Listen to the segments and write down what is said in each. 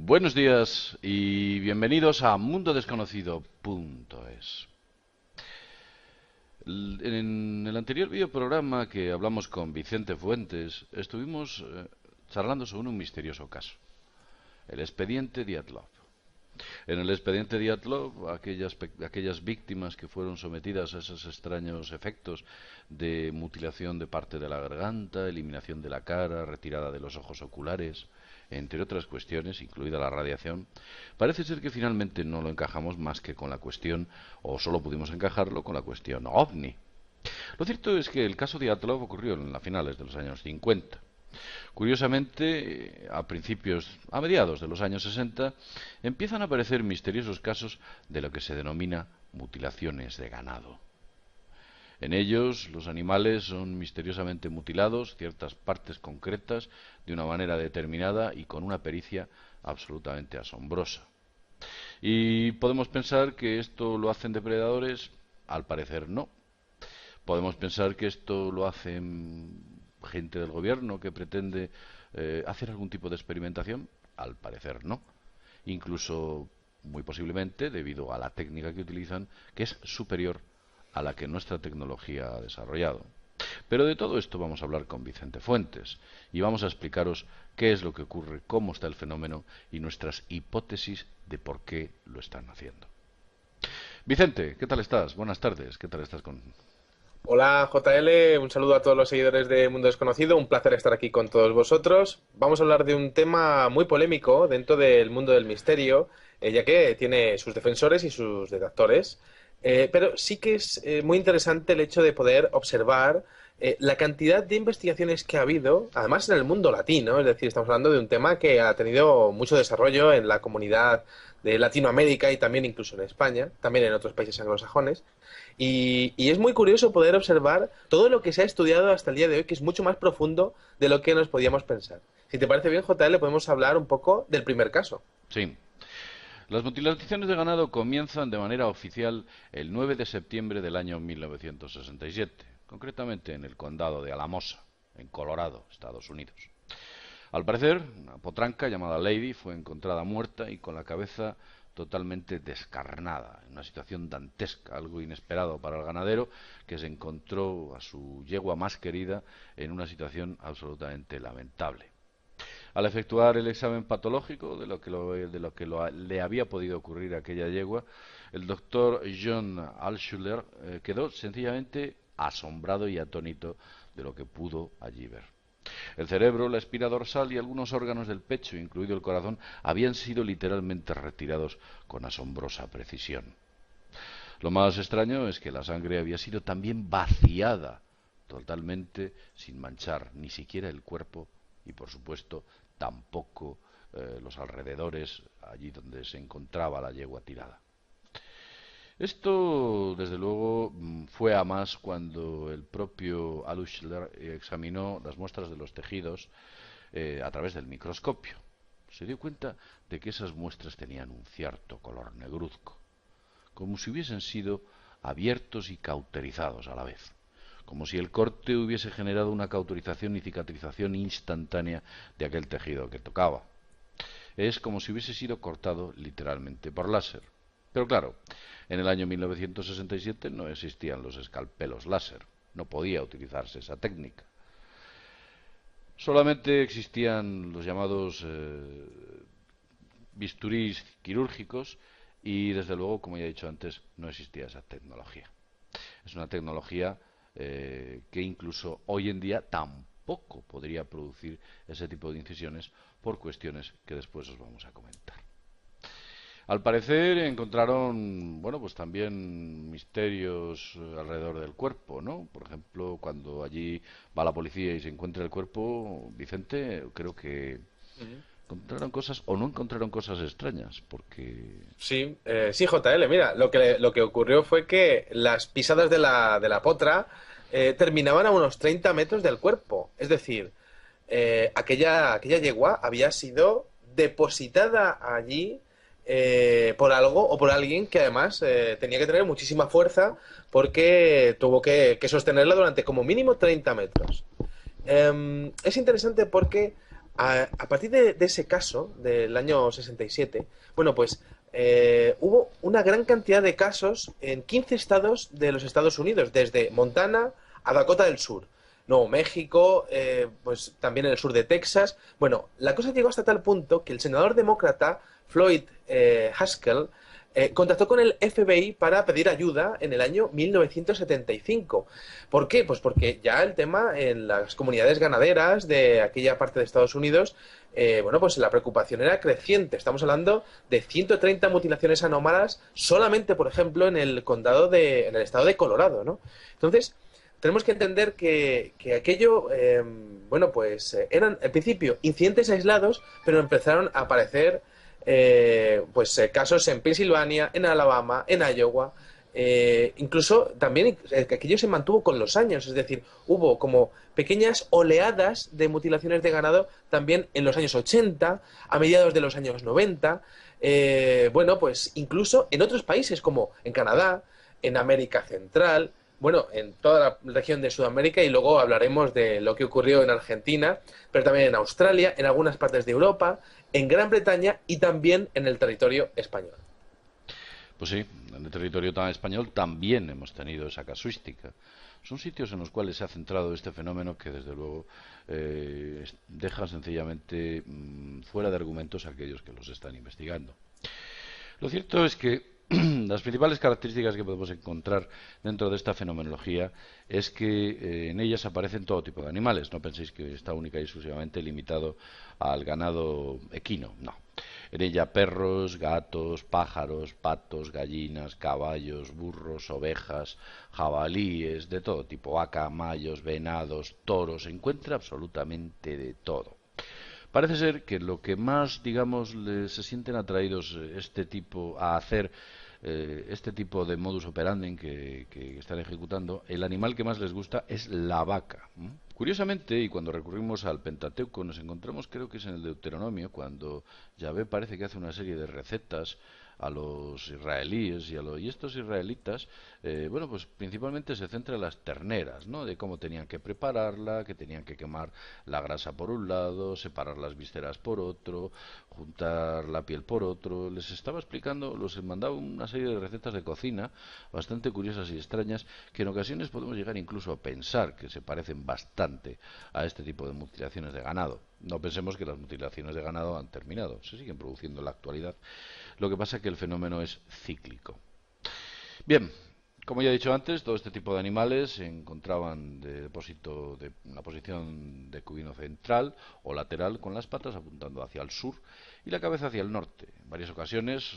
Buenos días y bienvenidos a mundodesconocido.es. En el anterior videoprograma que hablamos con Vicente Fuentes, estuvimos charlando sobre un misterioso caso, el expediente Dyatlov. En el expediente Dyatlov, aquellas víctimas que fueron sometidas a esos extraños efectos de mutilación de parte de la garganta, eliminación de la cara, retirada de los ojos oculares, entre otras cuestiones, incluida la radiación, parece ser que finalmente no lo encajamos más que con la cuestión, o solo pudimos encajarlo con la cuestión OVNI. Lo cierto es que el caso Dyatlov ocurrió a finales de los años 50. Curiosamente, a mediados de los años 60, empiezan a aparecer misteriosos casos de lo que se denomina mutilaciones de ganado. En ellos, los animales son misteriosamente mutilados, ciertas partes concretas, de una manera determinada y con una pericia absolutamente asombrosa. ¿Y podemos pensar que esto lo hacen depredadores? Al parecer no. ¿Podemos pensar que esto lo hacen gente del gobierno que pretende hacer algún tipo de experimentación? Al parecer no. Incluso, muy posiblemente, debido a la técnica que utilizan, que es superior a la que nuestra tecnología ha desarrollado. Pero de todo esto vamos a hablar con Vicente Fuentes y vamos a explicaros qué es lo que ocurre, cómo está el fenómeno y nuestras hipótesis de por qué lo están haciendo. Vicente, ¿qué tal estás? Buenas tardes. ¿Qué tal estás con...? Hola JL, un saludo a todos los seguidores de Mundo Desconocido, un placer estar aquí con todos vosotros. Vamos a hablar de un tema muy polémico dentro del mundo del misterio, ya que tiene sus defensores y sus detractores. Pero sí que es muy interesante el hecho de poder observar la cantidad de investigaciones que ha habido, además en el mundo latino, es decir, estamos hablando de un tema que ha tenido mucho desarrollo en la comunidad de Latinoamérica y también incluso en España, también en otros países anglosajones. Y es muy curioso poder observar todo lo que se ha estudiado hasta el día de hoy, que es mucho más profundo de lo que nos podíamos pensar. Si te parece bien, JL, podemos hablar un poco del primer caso. Sí. Las mutilaciones de ganado comienzan de manera oficial el 9 de septiembre del año 1967, concretamente en el condado de Alamosa, en Colorado, Estados Unidos. Al parecer, una potranca llamada Lady fue encontrada muerta y con la cabeza totalmente descarnada, en una situación dantesca, algo inesperado para el ganadero, que se encontró a su yegua más querida en una situación absolutamente lamentable. Al efectuar el examen patológico le había podido ocurrir a aquella yegua, el doctor John Altschuler quedó sencillamente asombrado y atónito de lo que pudo allí ver. El cerebro, la espina dorsal y algunos órganos del pecho, incluido el corazón, habían sido literalmente retirados con asombrosa precisión. Lo más extraño es que la sangre había sido también vaciada totalmente sin manchar ni siquiera el cuerpo y, por supuesto, tampoco los alrededores, allí donde se encontraba la yegua tirada. Esto, desde luego, fue a más cuando el propio Altschuler examinó las muestras de los tejidos a través del microscopio. Se dio cuenta de que esas muestras tenían un cierto color negruzco, como si hubiesen sido abiertos y cauterizados a la vez, como si el corte hubiese generado una cauterización y cicatrización instantánea de aquel tejido que tocaba. Es como si hubiese sido cortado literalmente por láser. Pero claro, en el año 1967 no existían los escalpelos láser, no podía utilizarse esa técnica. Solamente existían los llamados bisturís quirúrgicos y, desde luego, como ya he dicho antes, no existía esa tecnología. Es una tecnología que incluso hoy en día tampoco podría producir ese tipo de incisiones por cuestiones que después os vamos a comentar. Al parecer encontraron, bueno, pues también misterios alrededor del cuerpo, ¿no? Por ejemplo, cuando allí va la policía y se encuentra el cuerpo, Vicente, creo que Ujú. encontraron cosas o no encontraron cosas extrañas, porque... Sí, sí, JL, mira, lo que ocurrió fue que las pisadas de la potra terminaban a unos 30 metros del cuerpo. Es decir, aquella yegua había sido depositada allí por algo o por alguien que además tenía que tener muchísima fuerza porque tuvo que sostenerla durante como mínimo 30 metros. Es interesante porque A partir de ese caso, del año 67, bueno, pues hubo una gran cantidad de casos en 15 estados de los Estados Unidos, desde Montana a Dakota del Sur. Nuevo México, pues también en el sur de Texas. Bueno, la cosa llegó hasta tal punto que el senador demócrata Floyd Haskell contactó con el FBI para pedir ayuda en el año 1975. ¿Por qué? Pues porque ya el tema en las comunidades ganaderas de aquella parte de Estados Unidos, bueno, pues la preocupación era creciente. Estamos hablando de 130 mutilaciones anómalas solamente, por ejemplo, en el en el estado de Colorado, ¿no? Entonces, tenemos que entender que aquello, bueno, pues eran al principio incidentes aislados, pero empezaron a aparecer pues casos en Pensilvania, en Alabama, en Iowa. Incluso también que aquello se mantuvo con los años, es decir, hubo como pequeñas oleadas de mutilaciones de ganado también en los años 80, a mediados de los años 90, bueno, pues incluso en otros países como en Canadá, en América Central, bueno, en toda la región de Sudamérica, y luego hablaremos de lo que ocurrió en Argentina, pero también en Australia, en algunas partes de Europa, en Gran Bretaña y también en el territorio español. Pues sí, en el territorio tan español también hemos tenido esa casuística. Son sitios en los cuales se ha centrado este fenómeno que, desde luego, deja sencillamente fuera de argumentos a aquellos que los están investigando. Lo cierto es que las principales características que podemos encontrar dentro de esta fenomenología es que en ellas aparecen todo tipo de animales. No penséis que está única y exclusivamente limitado al ganado equino, no. En ella perros, gatos, pájaros, patos, gallinas, caballos, burros, ovejas, jabalíes, de todo tipo, vaca, mayos, venados, toros, se encuentra absolutamente de todo. Parece ser que lo que más, digamos, se sienten atraídos a hacer este tipo de modus operandi que están ejecutando, el animal que más les gusta es la vaca. Curiosamente, y cuando recurrimos al Pentateuco, nos encontramos, creo que es en el Deuteronomio, cuando Yahvé parece que hace una serie de recetas a los israelíes y estos israelitas, bueno, pues principalmente se centra en las terneras, ¿no? De cómo tenían que prepararla, que tenían que quemar la grasa por un lado, separar las vísceras por otro, juntar la piel por otro. Les estaba explicando, los mandaba una serie de recetas de cocina bastante curiosas y extrañas, que en ocasiones podemos llegar incluso a pensar que se parecen bastante a este tipo de mutilaciones de ganado. No pensemos que las mutilaciones de ganado han terminado, se siguen produciendo en la actualidad. Lo que pasa es que el fenómeno es cíclico. Bien, como ya he dicho antes, todo este tipo de animales se encontraban de depósito de una posición de decúbito central o lateral, con las patas apuntando hacia el sur y la cabeza hacia el norte. En varias ocasiones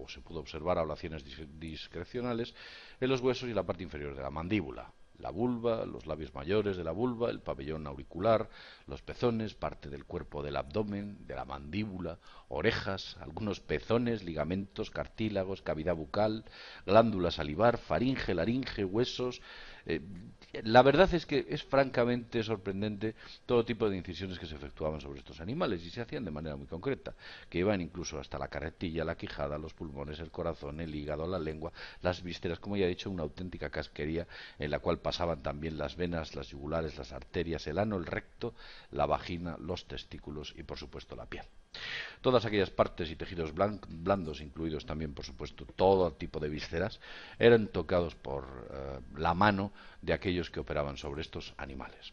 se pudo observar ablaciones discrecionales en los huesos y la parte inferior de la mandíbula. La vulva, los labios mayores de la vulva, el pabellón auricular, los pezones, parte del cuerpo del abdomen, de la mandíbula, orejas, algunos pezones, ligamentos, cartílagos, cavidad bucal, glándula salivar, faringe, laringe, huesos. La verdad es que es francamente sorprendente todo tipo de incisiones que se efectuaban sobre estos animales, y se hacían de manera muy concreta, que iban incluso hasta la carretilla, la quijada, los pulmones, el corazón, el hígado, la lengua, las vísceras, como ya he dicho, una auténtica casquería en la cual pasaban también las venas, las yugulares, las arterias, el ano, el recto, la vagina, los testículos y, por supuesto, la piel. Todas aquellas partes y tejidos blandos, incluidos también, por supuesto, todo tipo de vísceras, eran tocados por la mano de aquellos que operaban sobre estos animales.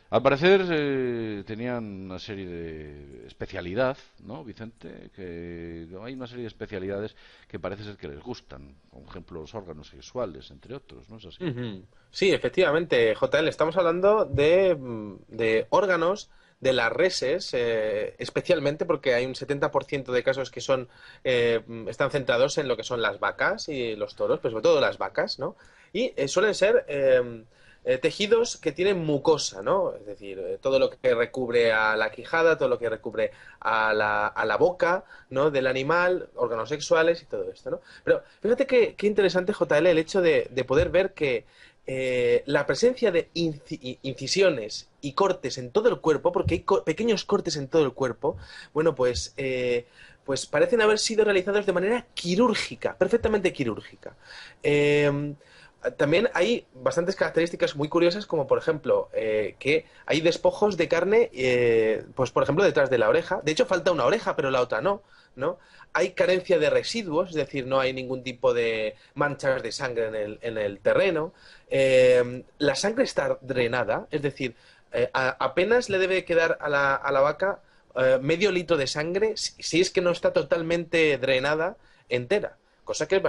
Al parecer tenían una serie de especialidad, ¿no, Vicente? Que hay una serie de especialidades que parece ser que les gustan, por ejemplo los órganos sexuales, entre otros, ¿no es así? Sí, efectivamente, JL, estamos hablando de órganos de las reses, especialmente porque hay un 70% de casos que están centrados en lo que son las vacas y los toros, pero sobre todo las vacas, ¿no? Y suelen ser tejidos que tienen mucosa, ¿no? Es decir, todo lo que recubre a la quijada, todo lo que recubre a la boca, ¿no? Del animal, órganos sexuales y todo esto, ¿no? Pero fíjate qué interesante, JL, el hecho de poder ver que la presencia de incisiones y cortes en todo el cuerpo, porque hay pequeños cortes en todo el cuerpo, bueno, pues parecen haber sido realizados de manera quirúrgica, perfectamente quirúrgica. También hay bastantes características muy curiosas, como por ejemplo, que hay despojos de carne, pues por ejemplo, detrás de la oreja. De hecho, falta una oreja, pero la otra no, ¿no? Hay carencia de residuos, es decir, no hay ningún tipo de manchas de sangre en el terreno. La sangre está drenada, es decir, apenas le debe quedar a la vaca medio litro de sangre si es que no está totalmente drenada entera, cosa que es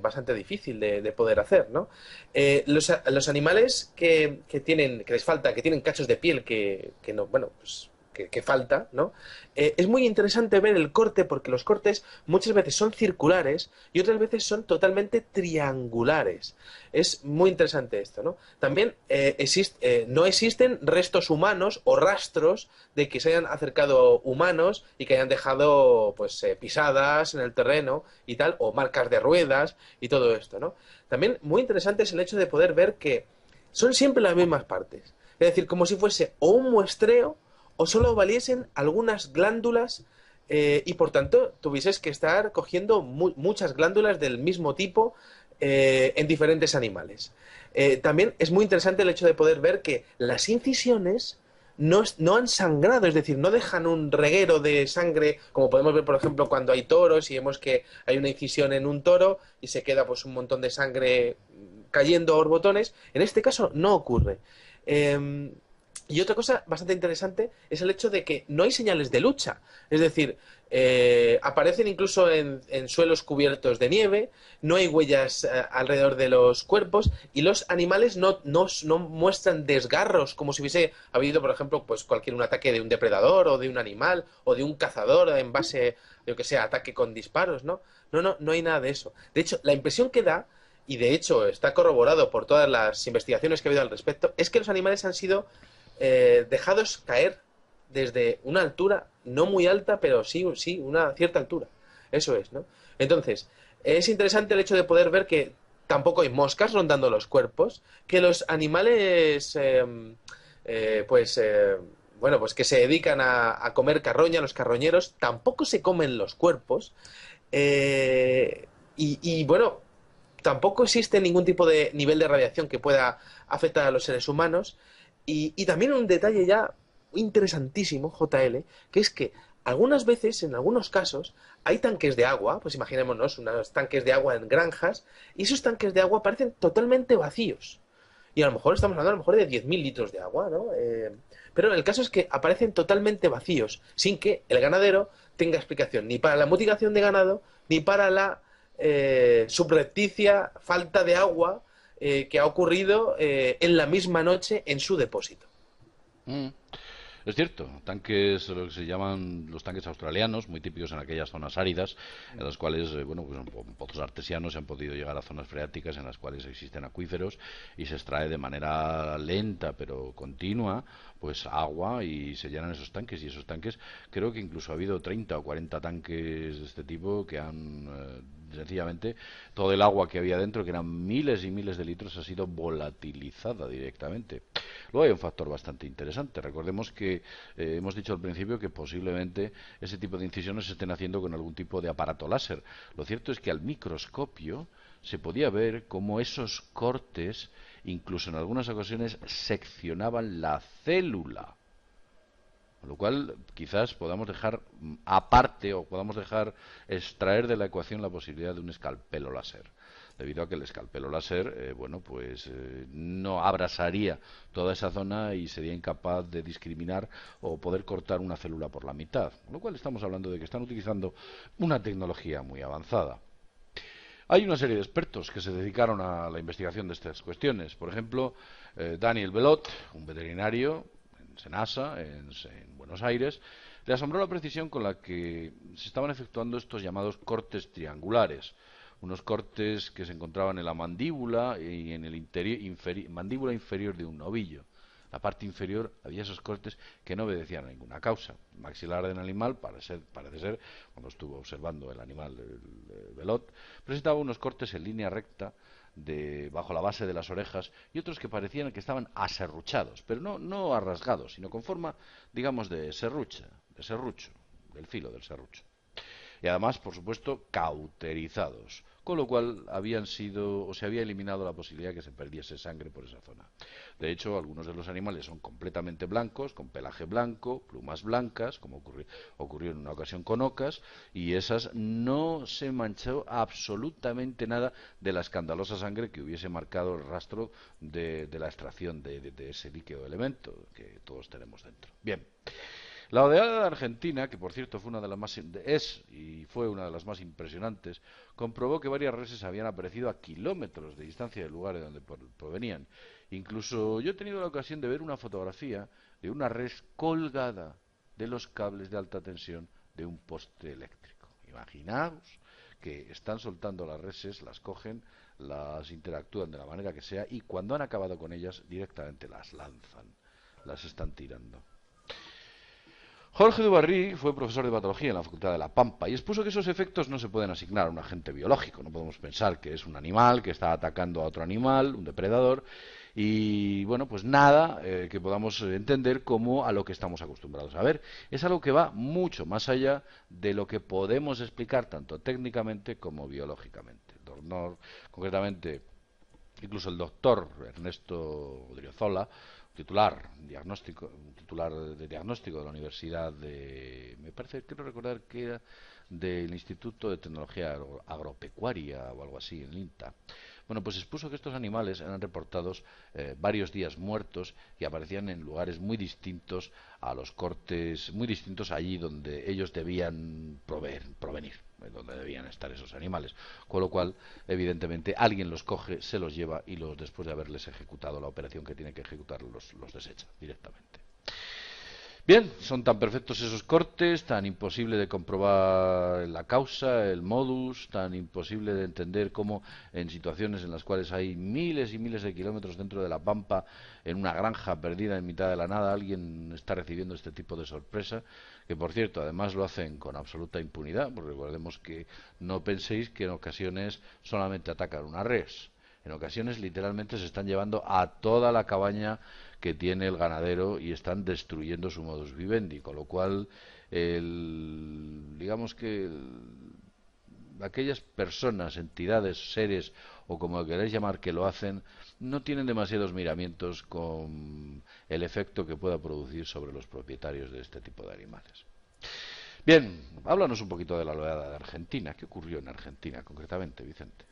bastante difícil de poder hacer, ¿no? Los animales que les falta, que tienen cachos de piel que no, bueno, pues que falta, ¿no? Es muy interesante ver el corte porque los cortes muchas veces son circulares y otras veces son totalmente triangulares. Es muy interesante esto, ¿no? También no existen restos humanos o rastros de que se hayan acercado humanos y que hayan dejado pues pisadas en el terreno y tal, o marcas de ruedas y todo esto, ¿no? También muy interesante es el hecho de poder ver que son siempre las mismas partes. Es decir, como si fuese o un muestreo o solo valiesen algunas glándulas y por tanto tuvieses que estar cogiendo muchas glándulas del mismo tipo en diferentes animales. También es muy interesante el hecho de poder ver que las incisiones no han sangrado, es decir, no dejan un reguero de sangre, como podemos ver, por ejemplo, cuando hay toros y vemos que hay una incisión en un toro y se queda pues un montón de sangre cayendo a borbotones. En este caso no ocurre. Y otra cosa bastante interesante es el hecho de que no hay señales de lucha. Es decir, aparecen incluso en suelos cubiertos de nieve, no hay huellas alrededor de los cuerpos y los animales no muestran desgarros como si hubiese habido, por ejemplo, pues cualquier un ataque de un depredador o de un animal o de un cazador en base, yo que sé, ataque con disparos, ¿no? No hay nada de eso. De hecho, la impresión que da, y de hecho está corroborado por todas las investigaciones que ha habido al respecto, es que los animales han sido dejados caer desde una altura no muy alta, pero sí, una cierta altura. Eso es, ¿no? Entonces, es interesante el hecho de poder ver que tampoco hay moscas rondando los cuerpos, que los animales, pues, bueno, pues que se dedican a comer carroña, los carroñeros, tampoco se comen los cuerpos. Bueno, tampoco existe ningún tipo de nivel de radiación que pueda afectar a los seres humanos. Y también un detalle ya interesantísimo, JL, que es que algunas veces, en algunos casos, hay tanques de agua, pues imaginémonos unos tanques de agua en granjas, y esos tanques de agua parecen totalmente vacíos. Y a lo mejor estamos hablando a lo mejor de 10.000 litros de agua, ¿no? Pero el caso es que aparecen totalmente vacíos, sin que el ganadero tenga explicación, ni para la mutilación de ganado, ni para la subrepticia falta de agua que ha ocurrido en la misma noche en su depósito. Mm. Es cierto, tanques, lo que se llaman los tanques australianos, muy típicos en aquellas zonas áridas, en las cuales, bueno, pues en pozos artesianos se han podido llegar a zonas freáticas en las cuales existen acuíferos y se extrae de manera lenta pero continua, pues agua y se llenan esos tanques. Y esos tanques, creo que incluso ha habido 30 o 40 tanques de este tipo que han sencillamente todo el agua que había dentro, que eran miles y miles de litros, ha sido volatilizada directamente. Luego hay un factor bastante interesante. Recordemos que hemos dicho al principio que posiblemente ese tipo de incisiones se estén haciendo con algún tipo de aparato láser. Lo cierto es que al microscopio se podía ver cómo esos cortes, incluso en algunas ocasiones, seccionaban la célula. Con lo cual, quizás podamos dejar aparte o podamos dejar extraer de la ecuación la posibilidad de un escalpelo láser, debido a que el escalpelo láser, bueno, pues no abrasaría toda esa zona y sería incapaz de discriminar o poder cortar una célula por la mitad. Con lo cual estamos hablando de que están utilizando una tecnología muy avanzada. Hay una serie de expertos que se dedicaron a la investigación de estas cuestiones. Por ejemplo, Daniel Belot, un veterinario en Senasa, en Buenos Aires, le asombró la precisión con la que se estaban efectuando estos llamados cortes triangulares. Unos cortes que se encontraban en la mandíbula y en el mandíbula inferior de un novillo. La parte inferior había esos cortes que no obedecían a ninguna causa. El maxilar del animal, parece ser, cuando estuvo observando el animal, el Belot, presentaba unos cortes en línea recta bajo la base de las orejas y otros que parecían que estaban aserruchados, pero no arrasgados, sino con forma, digamos, de serrucho, del filo del serrucho. y además, por supuesto, cauterizados, con lo cual se había eliminado la posibilidad de que se perdiese sangre por esa zona. De hecho, algunos de los animales son completamente blancos, con pelaje blanco, plumas blancas, como ocurrió en una ocasión con ocas, y esas no se manchó absolutamente nada de la escandalosa sangre que hubiese marcado el rastro de la extracción de ese líquido elemento que todos tenemos dentro. Bien. La oleada de Argentina, que por cierto fue una de las fue una de las más impresionantes, comprobó que varias reses habían aparecido a kilómetros de distancia del lugar de donde provenían. Incluso yo he tenido la ocasión de ver una fotografía de una res colgada de los cables de alta tensión de un poste eléctrico. Imaginaos que están soltando las reses, las cogen, las interactúan de la manera que sea y cuando han acabado con ellas directamente las lanzan, las están tirando. Jorge Dubarry fue profesor de patología en la Facultad de La Pampa y expuso que esos efectos no se pueden asignar a un agente biológico. No podemos pensar que es un animal que está atacando a otro animal, un depredador, y bueno, pues nada que podamos entender como a lo que estamos acostumbrados a ver. Es algo que va mucho más allá de lo que podemos explicar tanto técnicamente como biológicamente. Concretamente, incluso el doctor Ernesto Odriozola, titular de diagnóstico de la Universidad me parece, quiero recordar que era del Instituto de Tecnología Agropecuaria o algo así, en el INTA. Bueno, pues expuso que estos animales eran reportados varios días muertos y aparecían en lugares muy distintos a los cortes, muy distintos allí donde ellos debían provenir, donde debían estar esos animales. Con lo cual, evidentemente, alguien los coge, se los lleva y después de haberles ejecutado la operación que tiene que ejecutar, los desecha directamente. Bien, son tan perfectos esos cortes, tan imposible de comprobar la causa, el modus, tan imposible de entender cómo en situaciones en las cuales hay miles y miles de kilómetros dentro de la pampa, en una granja perdida en mitad de la nada, alguien está recibiendo este tipo de sorpresa, que por cierto además lo hacen con absoluta impunidad, porque recordemos que no penséis que en ocasiones solamente atacan una res. En ocasiones literalmente se están llevando a toda la cabaña que tiene el ganadero y están destruyendo su modus vivendi, con lo cual digamos que aquellas personas, entidades, seres o como queráis llamar que lo hacen, no tienen demasiados miramientos con el efecto que pueda producir sobre los propietarios de este tipo de animales. Bien, háblanos un poquito de la oleada de Argentina. ¿Qué ocurrió en Argentina concretamente, Vicente?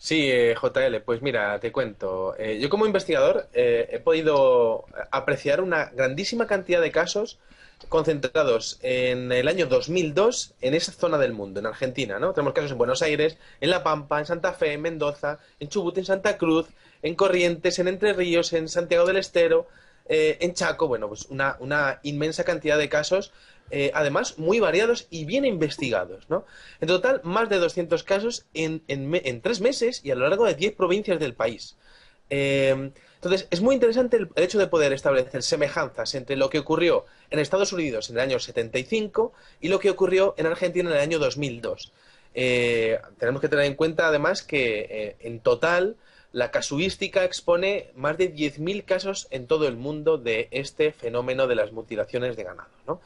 Sí, JL, pues mira, te cuento. Yo como investigador he podido apreciar una grandísima cantidad de casos concentrados en el año 2002 en esa zona del mundo, en Argentina, ¿no? Tenemos casos en Buenos Aires, en La Pampa, en Santa Fe, en Mendoza, en Chubut, en Santa Cruz, en Corrientes, en Entre Ríos, en Santiago del Estero, en Chaco, bueno, pues una inmensa cantidad de casos, además muy variados y bien investigados, ¿no? En total, más de 200 casos en 3 meses y a lo largo de 10 provincias del país. Entonces, es muy interesante el hecho de poder establecer semejanzas entre lo que ocurrió en Estados Unidos en el año 75 y lo que ocurrió en Argentina en el año 2002. Tenemos que tener en cuenta, además, que en total la casuística expone más de 10.000 casos en todo el mundo de este fenómeno de las mutilaciones de ganado, ¿no?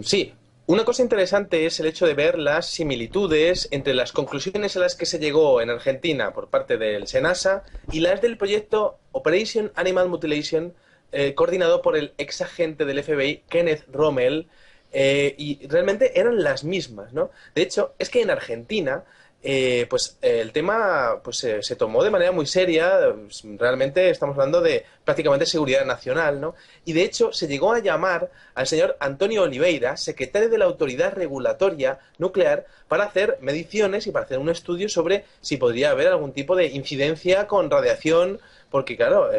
Sí. Una cosa interesante es el hecho de ver las similitudes entre las conclusiones a las que se llegó en Argentina por parte del SENASA y las del proyecto Operation Animal Mutilation, coordinado por el ex agente del FBI, Kenneth Rommel, y realmente eran las mismas, ¿no? De hecho, es que en Argentina pues el tema pues se tomó de manera muy seria. Realmente estamos hablando de prácticamente seguridad nacional, ¿no? Y de hecho se llegó a llamar al señor Antonio Oliveira, secretario de la Autoridad Regulatoria Nuclear, para hacer mediciones y para hacer un estudio sobre si podría haber algún tipo de incidencia con radiación, porque claro,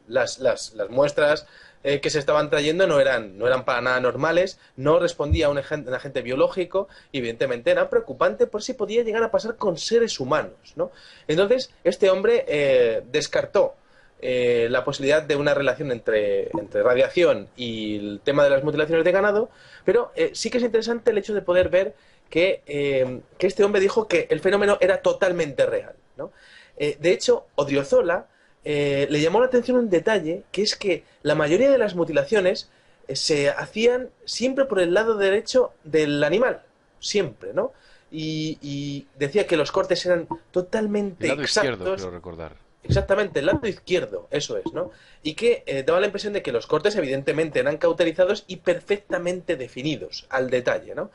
las muestras que se estaban trayendo no eran para nada normales, no respondía a un agente biológico y evidentemente era preocupante por si podía llegar a pasar con seres humanos, ¿no? Entonces, este hombre descartó la posibilidad de una relación entre radiación y el tema de las mutilaciones de ganado, pero sí que es interesante el hecho de poder ver que este hombre dijo que el fenómeno era totalmente real, ¿no? De hecho, Odriozola le llamó la atención un detalle, que es que la mayoría de las mutilaciones se hacían siempre por el lado derecho del animal. siempre, ¿no? Y decía que los cortes eran El totalmente lado izquierdo, exactos. quiero recordar. Exactamente, el lado izquierdo, eso es, ¿no? Y que daba la impresión de que los cortes evidentemente eran cauterizados y perfectamente definidos, al detalle, ¿no?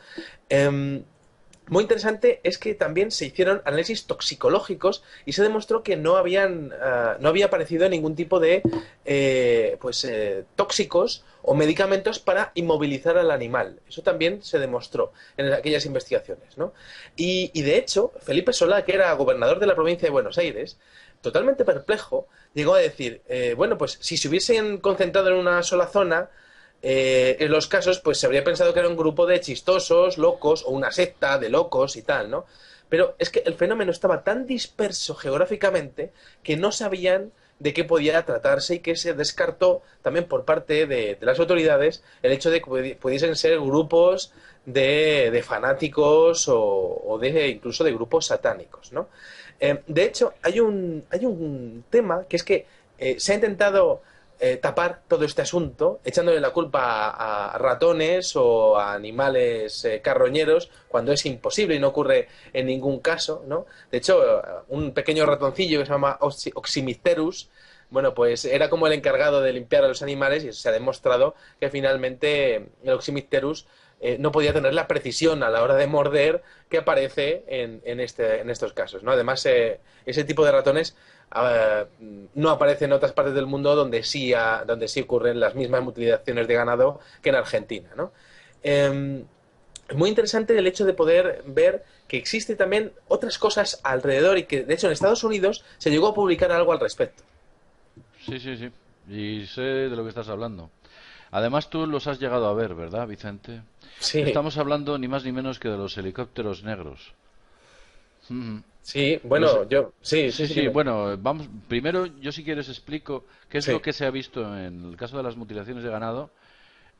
Em, Muy interesante es que también se hicieron análisis toxicológicos y se demostró que no había aparecido ningún tipo de tóxicos o medicamentos para inmovilizar al animal. Eso también se demostró en aquellas investigaciones, ¿no? Y de hecho, Felipe Solá, que era gobernador de la provincia de Buenos Aires, totalmente perplejo, llegó a decir, bueno, pues si se hubiesen concentrado en una sola zona, en los casos, pues se habría pensado que era un grupo de chistosos, locos, o una secta de locos y tal, ¿no? Pero es que el fenómeno estaba tan disperso geográficamente que no sabían de qué podía tratarse y que se descartó también por parte de las autoridades el hecho de que pudiesen ser grupos de fanáticos o de incluso de grupos satánicos, ¿no? De hecho, hay un tema que es que se ha intentado tapar todo este asunto, echándole la culpa a ratones o a animales carroñeros, cuando es imposible y no ocurre en ningún caso, ¿no? De hecho, un pequeño ratoncillo que se llama Oxymipterus, bueno, pues era como el encargado de limpiar a los animales y se ha demostrado que finalmente el Oxymipterus no podía tener la precisión a la hora de morder que aparece en estos casos, ¿no? Además, ese tipo de ratones no aparece en otras partes del mundo donde sí ocurren las mismas mutilaciones de ganado que en Argentina, ¿no? Es muy interesante el hecho de poder ver que existe también otras cosas alrededor y que, de hecho, en Estados Unidos se llegó a publicar algo al respecto. Sí, sí, sí. Y sé de lo que estás hablando. Además, tú los has llegado a ver, ¿verdad, Vicente? Sí, Estamos hablando ni más ni menos que de los helicópteros negros. Ujú. sí, Los, bueno, sí, sí, sí, sí, sí, dime. bueno, vamos. Primero, yo si quieres explico qué es lo Sí. que se ha visto en el caso de las mutilaciones de ganado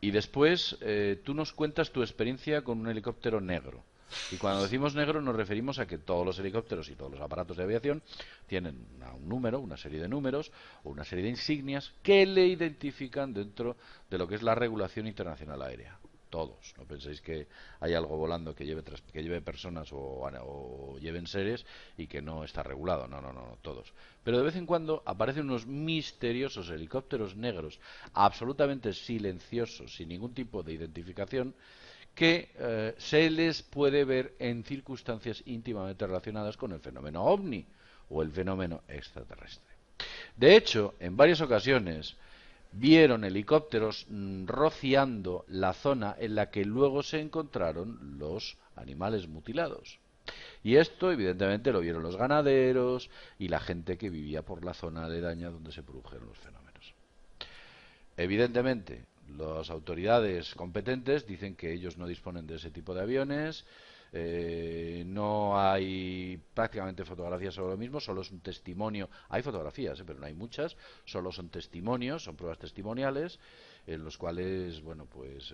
y después tú nos cuentas tu experiencia con un helicóptero negro. Y cuando decimos negro nos referimos a que todos los helicópteros y todos los aparatos de aviación tienen un número, una serie de números o una serie de insignias que le identifican dentro de lo que es la regulación internacional aérea. Todos. No penséis que hay algo volando que lleve personas o lleven seres y que no está regulado. No, no, no, no, todos. Pero de vez en cuando aparecen unos misteriosos helicópteros negros, absolutamente silenciosos, sin ningún tipo de identificación, que se les puede ver en circunstancias íntimamente relacionadas con el fenómeno ovni o el fenómeno extraterrestre. De hecho, en varias ocasiones vieron helicópteros rociando la zona en la que luego se encontraron los animales mutilados. Y esto, evidentemente, lo vieron los ganaderos y la gente que vivía por la zona aledaña donde se produjeron los fenómenos. Evidentemente, las autoridades competentes dicen que ellos no disponen de ese tipo de aviones, no hay prácticamente fotografías sobre lo mismo, solo es un testimonio. Hay fotografías, pero no hay muchas, solo son testimonios, son pruebas testimoniales en los cuales, bueno, pues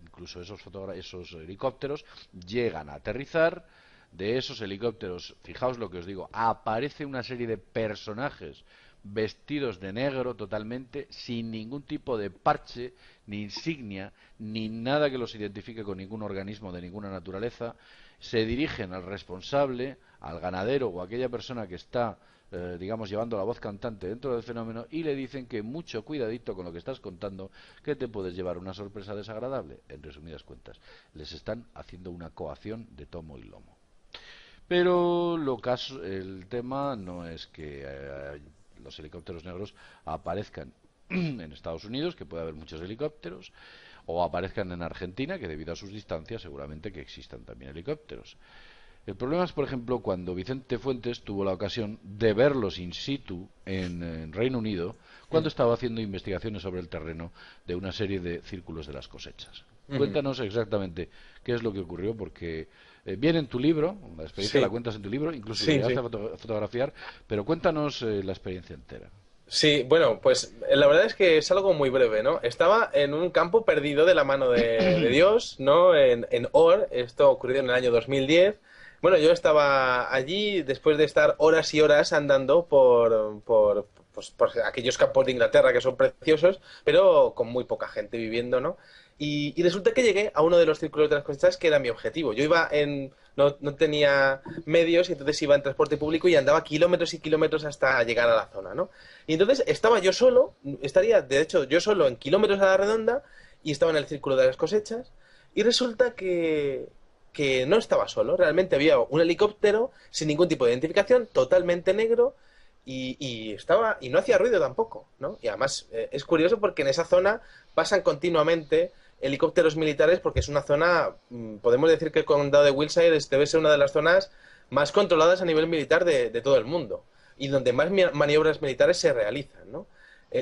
incluso esos helicópteros llegan a aterrizar. De esos helicópteros, fijaos lo que os digo, aparece una serie de personajes vestidos de negro totalmente, sin ningún tipo de parche, ni insignia, ni nada que los identifique con ningún organismo de ninguna naturaleza. Se dirigen al responsable, al ganadero o a aquella persona que está, digamos, llevando la voz cantante dentro del fenómeno y le dicen que mucho cuidadito con lo que estás contando, que te puedes llevar una sorpresa desagradable. En resumidas cuentas, les están haciendo una coacción de tomo y lomo. Pero el tema no es que los helicópteros negros aparezcan en Estados Unidos, que puede haber muchos helicópteros, o aparezcan en Argentina, que debido a sus distancias seguramente que existan también helicópteros. El problema es, por ejemplo, cuando Vicente Fuentes tuvo la ocasión de verlos in situ en Reino Unido, cuando estaba haciendo investigaciones sobre el terreno de una serie de círculos de las cosechas. Ujú. Cuéntanos exactamente qué es lo que ocurrió, porque viene en tu libro, la experiencia la Sí, cuentas en tu libro, incluso lo sí, llegaste sí. a fotografiar, pero cuéntanos la experiencia entera. Sí, bueno, pues la verdad es que es algo muy breve, ¿no? Estaba en un campo perdido de la mano de Dios, ¿no? En Or, esto ocurrió en el año 2010. Bueno, yo estaba allí después de estar horas y horas andando por aquellos campos de Inglaterra que son preciosos, pero con muy poca gente viviendo, ¿no? Y resulta que llegué a uno de los círculos de las cosechas que era mi objetivo. Yo iba en... No tenía medios y entonces iba en transporte público y andaba kilómetros y kilómetros hasta llegar a la zona, ¿no? Y entonces estaba yo solo, estaría de hecho yo solo en kilómetros a la redonda y estaba en el círculo de las cosechas y resulta que no estaba solo, realmente había un helicóptero sin ningún tipo de identificación, totalmente negro y no hacía ruido tampoco, ¿no? Y además es curioso porque en esa zona pasan continuamente helicópteros militares porque es una zona, podemos decir que el condado de Wiltshire debe ser una de las zonas más controladas a nivel militar de todo el mundo y donde más maniobras militares se realizan, ¿no?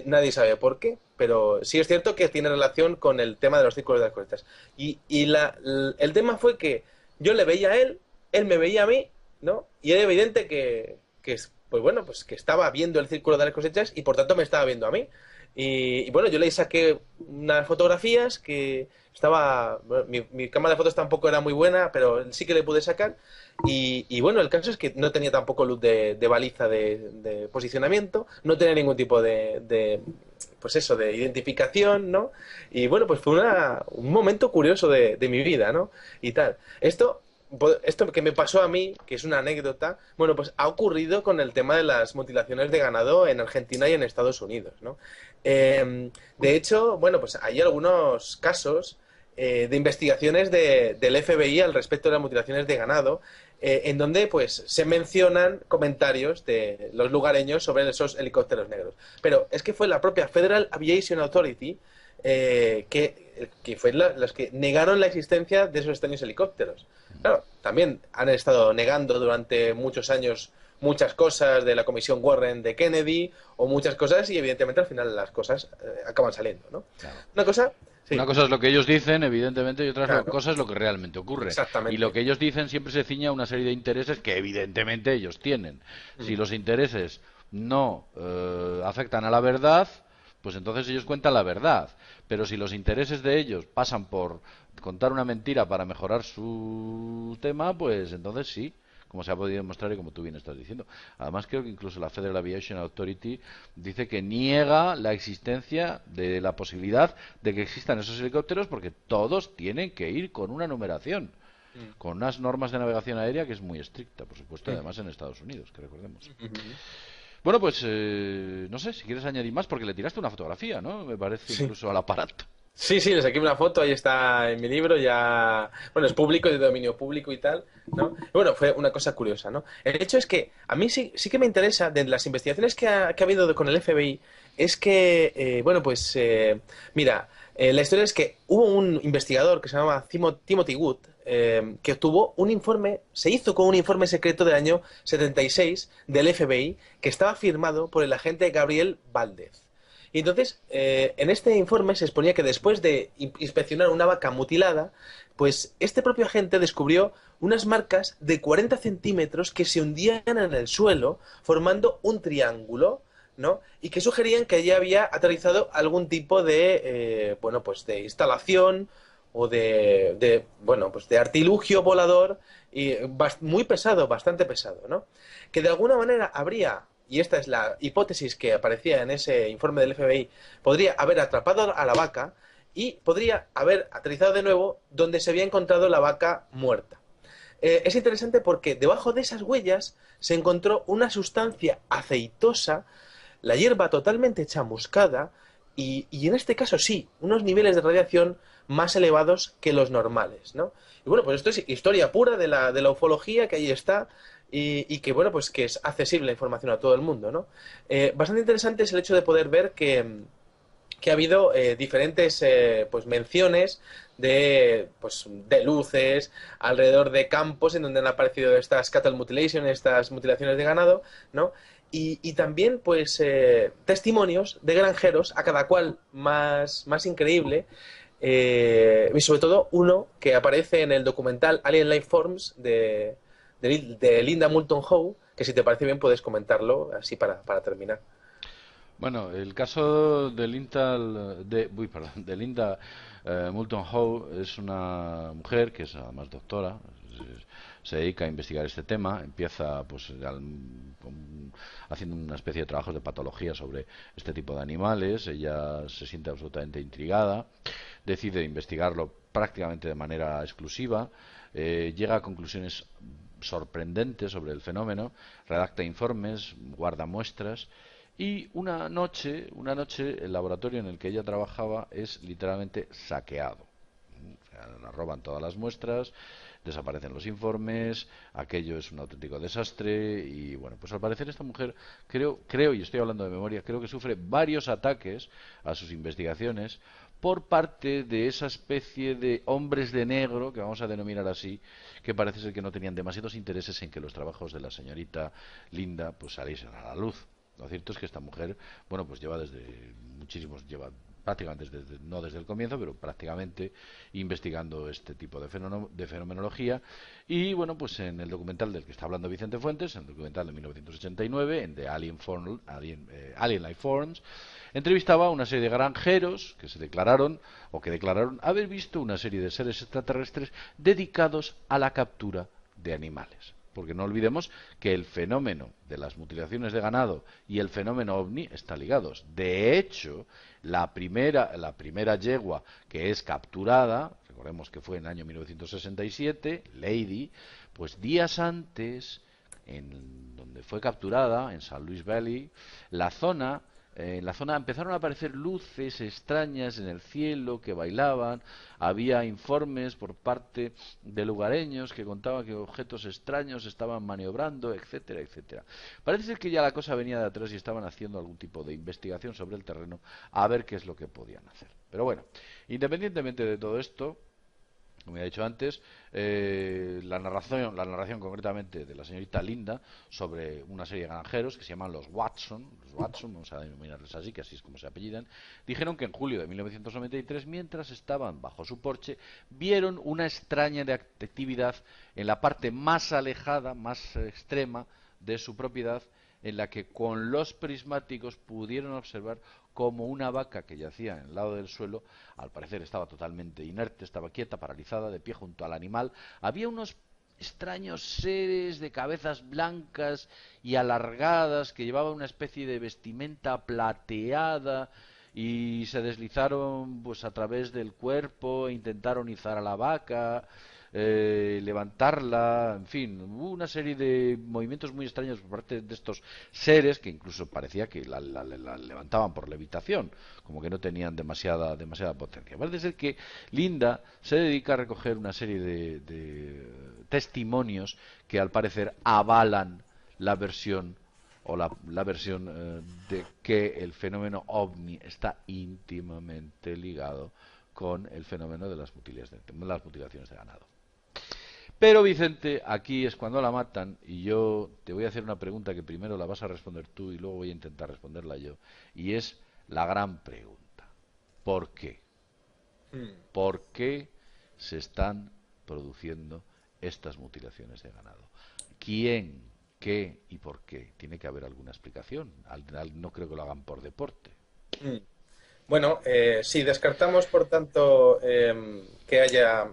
Nadie sabe por qué, pero sí es cierto que tiene relación con el tema de los círculos de las coletas. El tema fue que yo le veía a él me veía a mí, ¿no? Y era evidente pues bueno, pues que estaba viendo el círculo de las cosechas y por tanto me estaba viendo a mí. Y bueno, yo le saqué unas fotografías que estaba... Bueno, mi cámara de fotos tampoco era muy buena, pero sí que le pude sacar. Y bueno, el caso es que no tenía tampoco luz de baliza de posicionamiento, no tenía ningún tipo pues eso, de identificación, ¿no? Y bueno, pues fue un momento curioso de mi vida, ¿no? Y tal. Esto que me pasó a mí, que es una anécdota, bueno, pues ha ocurrido con el tema de las mutilaciones de ganado en Argentina y en Estados Unidos, ¿no? De hecho, bueno, pues hay algunos casos de investigaciones del FBI al respecto de las mutilaciones de ganado, en donde pues se mencionan comentarios de los lugareños sobre esos helicópteros negros. Pero es que fue la propia Federal Aviation Authority que fue los que negaron la existencia de esos extraños helicópteros. Claro, también han estado negando durante muchos años muchas cosas de la comisión Warren de Kennedy o muchas cosas y evidentemente al final las cosas acaban saliendo, ¿no? Claro. Una cosa... Sí, Una cosa es lo que ellos dicen, evidentemente, y otra claro, cosa es lo que realmente ocurre. Y lo exactamente. que ellos dicen siempre se ciña a una serie de intereses que evidentemente ellos tienen. Si los intereses no afectan a la verdad, pues entonces ellos cuentan la verdad. Pero si los intereses de ellos pasan por contar una mentira para mejorar su tema, pues entonces sí, como se ha podido demostrar y como tú bien estás diciendo. Además, creo que incluso la Federal Aviation Authority dice que niega la existencia de la posibilidad de que existan esos helicópteros porque todos tienen que ir con una numeración, con unas normas de navegación aérea que es muy estricta, por supuesto, además en Estados Unidos, que recordemos. Bueno, pues no sé si quieres añadir más porque le tiraste una fotografía, ¿no? Me parece Sí. incluso al aparato. Sí, sí, le saqué una foto, ahí está en mi libro, ya, bueno, es público, de dominio público y tal, ¿no? Y bueno, fue una cosa curiosa, ¿no? El hecho es que a mí sí que me interesa, de las investigaciones que ha habido con el FBI, es que, bueno, pues, mira, la historia es que hubo un investigador que se llama Timothy Wood, que obtuvo un informe, se hizo con un informe secreto del año 76 del FBI, que estaba firmado por el agente Gabriel Valdez. Y entonces, en este informe se exponía que después de inspeccionar una vaca mutilada, pues este propio agente descubrió unas marcas de 40 centímetros que se hundían en el suelo formando un triángulo, ¿no? Y que sugerían que allí había aterrizado algún tipo bueno, pues de instalación o bueno, pues de artilugio volador y muy pesado, bastante pesado, ¿no? Que de alguna manera habría, y esta es la hipótesis que aparecía en ese informe del FBI, podría haber atrapado a la vaca y podría haber aterrizado de nuevo donde se había encontrado la vaca muerta. Es interesante porque debajo de esas huellas se encontró una sustancia aceitosa, la hierba totalmente chamuscada y en este caso sí, unos niveles de radiación más elevados que los normales, ¿no? Y bueno, pues esto es historia pura de la ufología que ahí está y que bueno, pues que es accesible la información a todo el mundo, ¿no? Bastante interesante es el hecho de poder ver que ha habido diferentes pues menciones pues, de luces alrededor de campos en donde han aparecido estas cattle mutilation, estas mutilaciones de ganado, ¿no? Y también pues testimonios de granjeros, a cada cual más increíble, y sobre todo uno que aparece en el documental Alien Life Forms de Linda Moulton Howe, que si te parece bien puedes comentarlo así para terminar. Bueno, el caso de Linda Moulton Howe es una mujer que es además doctora, se dedica a investigar este tema, empieza pues haciendo una especie de trabajos de patología sobre este tipo de animales, ella se siente absolutamente intrigada, decide investigarlo prácticamente de manera exclusiva, llega a conclusiones sorprendentes sobre el fenómeno, redacta informes, guarda muestras y una noche el laboratorio en el que ella trabajaba es literalmente saqueado. O sea, nos roban todas las muestras, desaparecen los informes, aquello es un auténtico desastre y bueno, pues al parecer esta mujer, creo y estoy hablando de memoria, creo que sufre varios ataques a sus investigaciones por parte de esa especie de hombres de negro, que vamos a denominar así, que parece ser que no tenían demasiados intereses en que los trabajos de la señorita Linda pues saliesen a la luz. Lo cierto es que esta mujer, bueno, pues lleva prácticamente no desde el comienzo, pero prácticamente investigando este tipo de fenomenología. Y bueno, pues en el documental del que está hablando Vicente Fuentes, en el documental de 1989, en The Alien Life Forms, entrevistaba a una serie de granjeros que declararon haber visto una serie de seres extraterrestres dedicados a la captura de animales. Porque no olvidemos que el fenómeno de las mutilaciones de ganado y el fenómeno ovni están ligados. De hecho, la primera yegua que es capturada, recordemos que fue en el año 1967, Lady, pues días antes, en donde fue capturada, en San Luis Valley, en la zona empezaron a aparecer luces extrañas en el cielo que bailaban, había informes por parte de lugareños que contaban que objetos extraños estaban maniobrando, etcétera, etcétera. Parece ser que ya la cosa venía de atrás y estaban haciendo algún tipo de investigación sobre el terreno a ver qué es lo que podían hacer. Pero bueno, independientemente de todo esto, como ya he dicho antes, la narración concretamente de la señorita Linda sobre una serie de granjeros que se llaman los Watson, vamos a denominarles así, que así es como se apellidan, dijeron que en julio de 1993, mientras estaban bajo su porche, vieron una extraña actividad en la parte más alejada, más extrema de su propiedad, en la que con los prismáticos pudieron observar como una vaca que yacía en el lado del suelo, al parecer estaba totalmente inerte, estaba quieta, paralizada, de pie junto al animal. Había unos extraños seres de cabezas blancas y alargadas que llevaban una especie de vestimenta plateada y se deslizaron pues a través del cuerpo e intentaron izar a la vaca, levantarla, en fin, hubo una serie de movimientos muy extraños por parte de estos seres que incluso parecía que la levantaban por levitación, como que no tenían demasiada potencia. Parece ser que Linda se dedica a recoger una serie de testimonios que al parecer avalan la versión de que el fenómeno ovni está íntimamente ligado con el fenómeno de las mutilaciones de ganado. Pero Vicente, aquí es cuando la matan y yo te voy a hacer una pregunta que primero la vas a responder tú y luego voy a intentar responderla yo. Y es la gran pregunta. ¿Por qué? ¿Por qué se están produciendo estas mutilaciones de ganado? ¿Quién? ¿Qué y por qué? Tiene que haber alguna explicación. No creo que lo hagan por deporte. Bueno, si descartamos, por tanto, que haya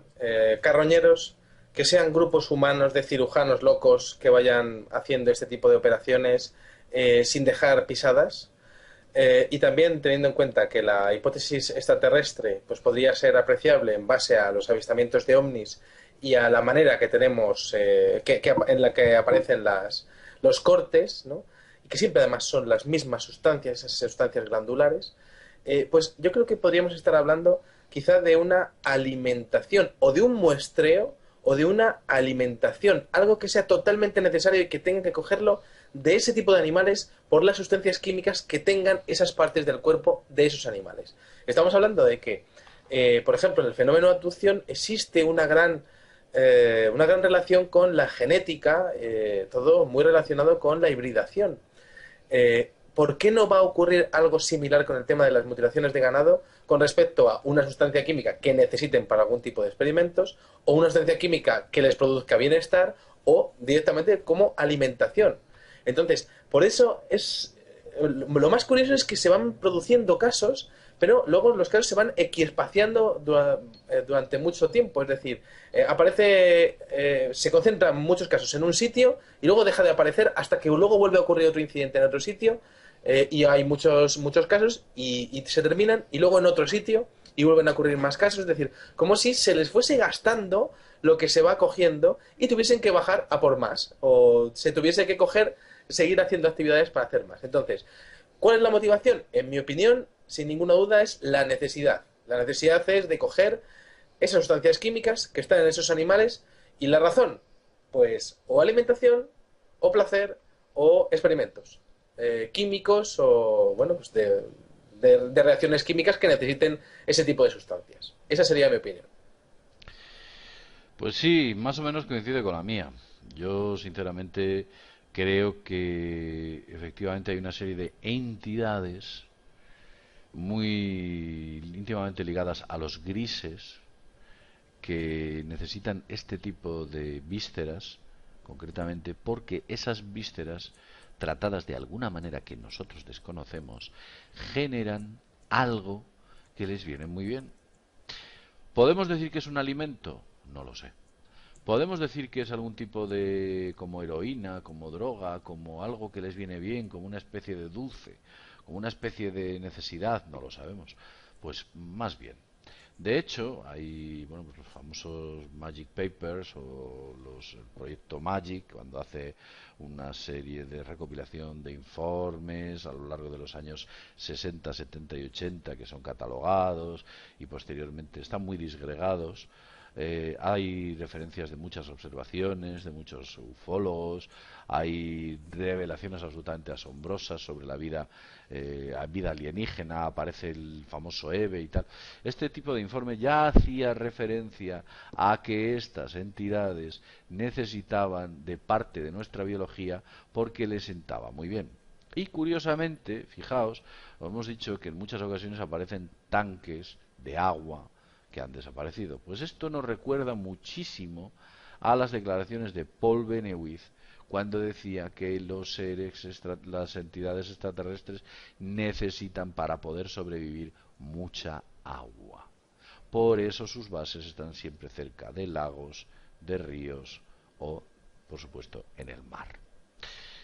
carroñeros, que sean grupos humanos de cirujanos locos que vayan haciendo este tipo de operaciones sin dejar pisadas, y también teniendo en cuenta que la hipótesis extraterrestre pues podría ser apreciable en base a los avistamientos de ovnis y a la manera que tenemos en la que aparecen los cortes, ¿no? Y que siempre además son las mismas sustancias, esas sustancias glandulares, pues yo creo que podríamos estar hablando quizá de una alimentación o de un muestreo o de una alimentación, algo que sea totalmente necesario y que tengan que cogerlo de ese tipo de animales por las sustancias químicas que tengan esas partes del cuerpo de esos animales. Estamos hablando de que, por ejemplo, en el fenómeno de abducción existe una gran relación con la genética, todo muy relacionado con la hibridación. ¿Por qué no va a ocurrir algo similar con el tema de las mutilaciones de ganado con respecto a una sustancia química que necesiten para algún tipo de experimentos o una sustancia química que les produzca bienestar o directamente como alimentación? Entonces, por eso lo más curioso es que se van produciendo casos, pero luego los casos se van equiespaciando durante mucho tiempo. Es decir, se concentran muchos casos en un sitio y luego deja de aparecer hasta que luego vuelve a ocurrir otro incidente en otro sitio, y hay muchos casos y se terminan y luego en otro sitio y vuelven a ocurrir más casos, es decir, como si se les fuese gastando lo que se va cogiendo y tuviesen que bajar a por más, o se tuviese que coger, seguir haciendo actividades para hacer más. Entonces, ¿cuál es la motivación? En mi opinión, sin ninguna duda, es la necesidad. La necesidad es de coger esas sustancias químicas que están en esos animales y la razón, pues o alimentación, o placer, o experimentos químicos o, bueno, pues de reacciones químicas que necesiten ese tipo de sustancias. Esa sería mi opinión. Pues sí, más o menos coincide con la mía. Yo, sinceramente, creo que efectivamente hay una serie de entidades muy íntimamente ligadas a los grises que necesitan este tipo de vísceras, concretamente porque esas vísceras, tratadas de alguna manera que nosotros desconocemos, generan algo que les viene muy bien. ¿Podemos decir que es un alimento? No lo sé. ¿Podemos decir que es algún tipo de, como heroína, como droga, como algo que les viene bien, como una especie de dulce, como una especie de necesidad? No lo sabemos. Pues más bien. De hecho, hay, bueno, pues los famosos Magic Papers o el proyecto Magic, cuando hace una serie de recopilación de informes a lo largo de los años 60, 70 y 80 que son catalogados y posteriormente están muy disgregados. Hay referencias de muchas observaciones, de muchos ufólogos, hay revelaciones absolutamente asombrosas sobre la vida alienígena, aparece el famoso EVE y tal. Este tipo de informe ya hacía referencia a que estas entidades necesitaban de parte de nuestra biología porque les sentaba muy bien. Y curiosamente, fijaos, hemos dicho que en muchas ocasiones aparecen tanques de agua que han desaparecido. Pues esto nos recuerda muchísimo a las declaraciones de Paul Benewith cuando decía que los seres, las entidades extraterrestres necesitan para poder sobrevivir mucha agua. Por eso sus bases están siempre cerca de lagos, de ríos o, por supuesto, en el mar.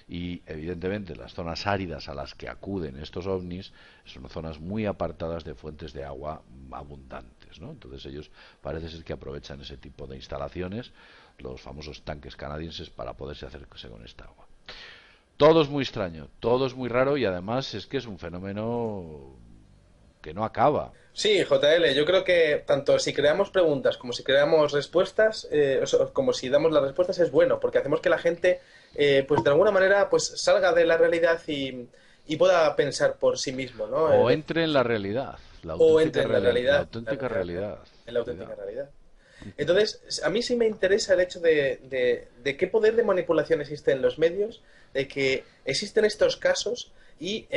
Y evidentemente las zonas áridas a las que acuden estos ovnis son zonas muy apartadas de fuentes de agua abundantes, ¿no? Entonces ellos parece ser que aprovechan ese tipo de instalaciones, los famosos tanques canadienses, para poderse hacerse con esta agua. Todo es muy extraño, todo es muy raro y además es que es un fenómeno que no acaba. Sí, JL, yo creo que tanto si creamos preguntas como si creamos respuestas, como si damos las respuestas, es bueno, porque hacemos que la gente, pues de alguna manera, pues salga de la realidad y pueda pensar por sí mismo, ¿no? O entre en la realidad, O entre en la la realidad, auténtica realidad. en la auténtica Cuidado. realidad. Entonces, a mí sí me interesa el hecho de qué poder de manipulación existe en los medios, de que existen estos casos y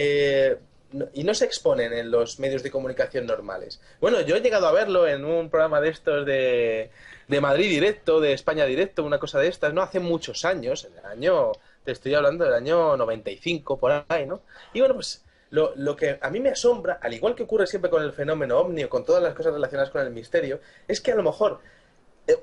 no se exponen en los medios de comunicación normales. Bueno, yo he llegado a verlo en un programa de estos de Madrid Directo, de España Directo, una cosa de estas, ¿no? Hace muchos años, en el año, te estoy hablando del año 95, por ahí, ¿no? Y bueno, pues lo que a mí me asombra, al igual que ocurre siempre con el fenómeno ovni o con todas las cosas relacionadas con el misterio, es que a lo mejor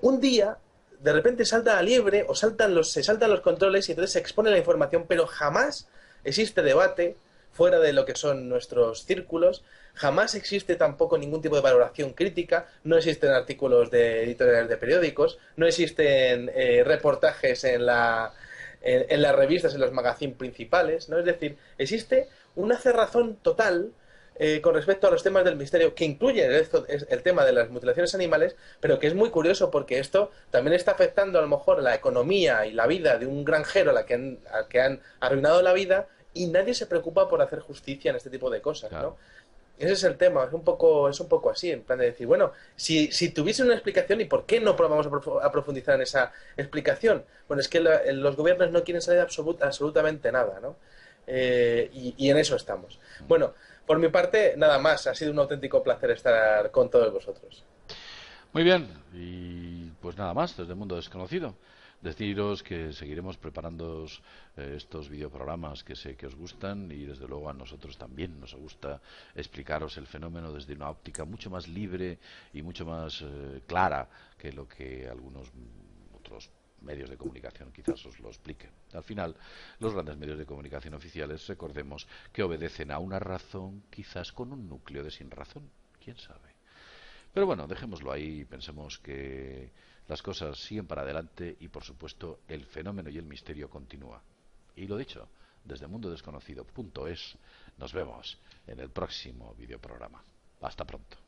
un día de repente salta la liebre o se saltan los controles y entonces se expone la información, pero jamás existe debate fuera de lo que son nuestros círculos, jamás existe tampoco ningún tipo de valoración crítica, no existen artículos de editoriales de periódicos, no existen reportajes en las revistas, en los magazines principales, ¿no? Es decir, existe una cerrazón total con respecto a los temas del misterio, que incluye el tema de las mutilaciones animales, pero que es muy curioso porque esto también está afectando a lo mejor la economía y la vida de un granjero al que han arruinado la vida y nadie se preocupa por hacer justicia en este tipo de cosas, ¿no? Claro. Ese es el tema, es un poco así, en plan de decir, bueno, si tuviese una explicación, ¿y por qué no vamos a profundizar en esa explicación? Bueno, es que los gobiernos no quieren saber absolutamente nada, ¿no? Y en eso estamos. Bueno, por mi parte, nada más, ha sido un auténtico placer estar con todos vosotros. Muy bien, y pues nada más desde el mundo desconocido. Deciros que seguiremos preparando estos videoprogramas que sé que os gustan y desde luego a nosotros también nos gusta explicaros el fenómeno desde una óptica mucho más libre y mucho más clara que lo que algunos otros medios de comunicación quizás os lo expliquen. Al final, los grandes medios de comunicación oficiales, recordemos que obedecen a una razón quizás con un núcleo de sin razón. ¿Quién sabe? Pero bueno, dejémoslo ahí, pensemos que las cosas siguen para adelante y por supuesto el fenómeno y el misterio continúa. Y lo dicho, desde mundodesconocido.es nos vemos en el próximo videoprograma. Hasta pronto.